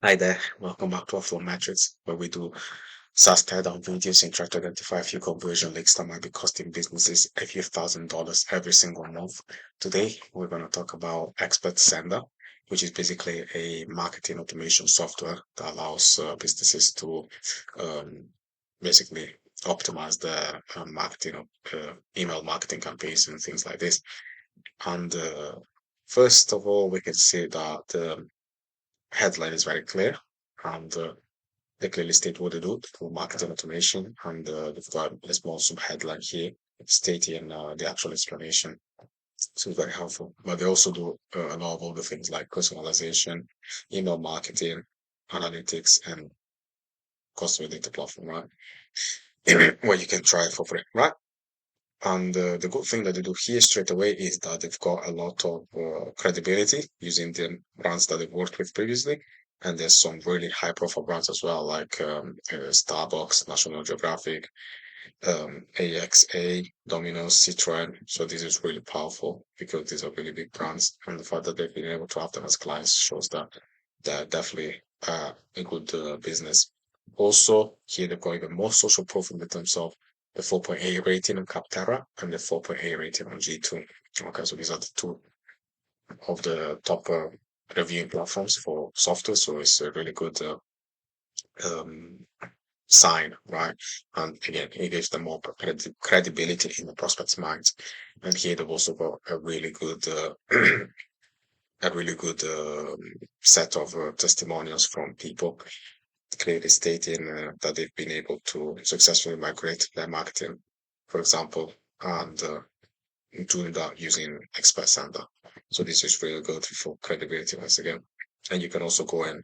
Hi there, welcome back to our Flow Metrics, where we do SaaS teardown videos and try to identify a few conversion leaks that might be costing businesses a few $1,000s every single month. Today, we're going to talk about ExpertSender, which is basically a marketing automation software that allows businesses to um, basically optimize their marketing, email marketing campaigns and things like this. And first of all, we can see that the headline is very clear and they clearly state what they do for marketing automation, and they've got a small sub-headline here stating the actual explanation. So it's very helpful. But they also do a lot of other things like personalization, email marketing, analytics, and customer data platform, right? Where you can try it for free, right? And the good thing that they do here straight away is that they've got a lot of credibility using the brands that they've worked with previously. And there's some really high profile brands as well, like Starbucks, National Geographic, AXA, Domino's, Citroën. So this is really powerful because these are really big brands. And the fact that they've been able to have them as clients shows that they're definitely a good business. Also, here they've got even more social proof in terms of the 4.8 rating on Capterra and the 4.8 rating on G2. Okay, so these are the two of the top reviewing platforms for software. So it's a really good um, sign, right? And again, it gives them more credibility in the prospect's minds. And here they've also got a really good, a really good set of testimonials from people clearly stating that they've been able to successfully migrate their marketing, for example, and doing that using ExpertSender. So this is really good for credibility once again. And you can also go and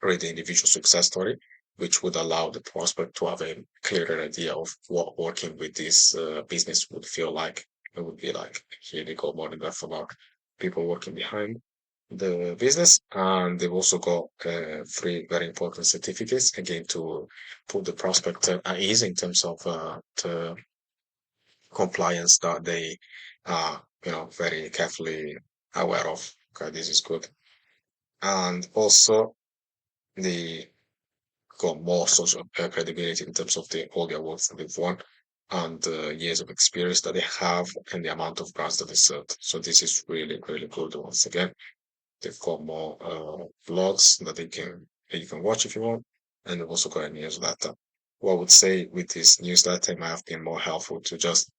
read the individual success story, which would allow the prospect to have a clearer idea of what working with this business would feel like. It would be like. Here they go more in depth about people working behind the business, and they've also got three very important certificates again to put the prospect at ease in terms of the compliance that they are, very carefully aware of. Okay, this is good, and also the got more social credibility in terms of all the awards that they've won and the years of experience that they have and the amount of grants that they served. So this is really, really good. Once again, they've got more blogs that you can watch if you want, and they've also got a newsletter. What I would say with this newsletter, it might have been more helpful to just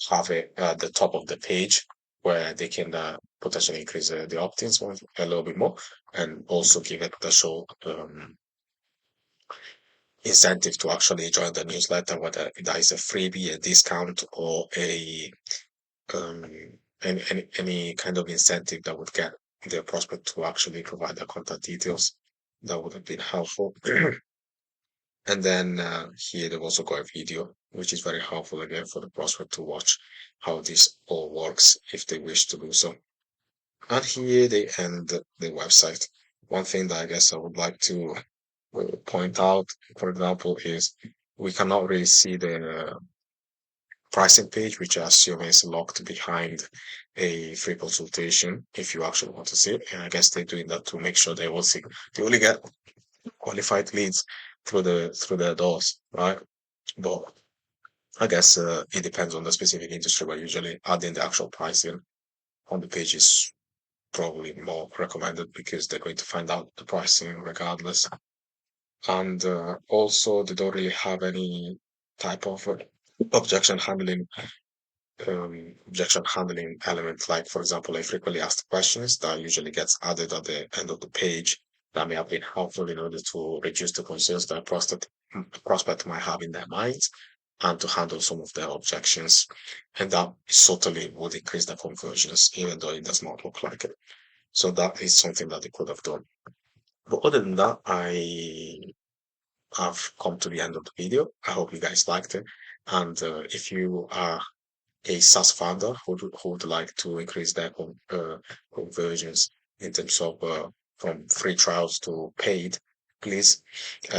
have it at the top of the page where they can potentially increase the opt-ins a little bit more, and also give it the show incentive to actually join the newsletter, whether that is a freebie, a discount, or a um, any kind of incentive that would get the prospect to actually provide their contact details. That would have been helpful. And then here they've also got a video, which is very helpful again for the prospect to watch how this all works if they wish to do so. And here they end the website. One thing that I guess I would like to point out, for example, is we cannot really see the pricing page, which I assume is locked behind a free consultation if you actually want to see it. And I guess they're doing that to make sure they only get qualified leads through the doors, right? But I guess it depends on the specific industry, but usually adding the actual pricing on the page is probably more recommended because they're going to find out the pricing regardless. And also, they don't really have any type of objection handling objection handling element, like for example, a frequently asked questions that usually gets added at the end of the page that may have been helpful in order to reduce the concerns that prospect might have in their minds and to handle some of their objections. And that certainly would increase the conversions, even though it does not look like it. So that is something that they could have done. But other than that, I have come to the end of the video. I hope you guys liked it. And if you are a SaaS founder who would like to increase their conversions in terms of from free trials to paid, please,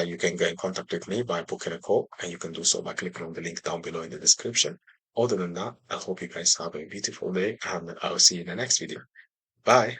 you can get in contact with me by booking a call, and you can do so by clicking on the link down below in the description. Other than that, I hope you guys have a beautiful day, and I'll see you in the next video. Bye.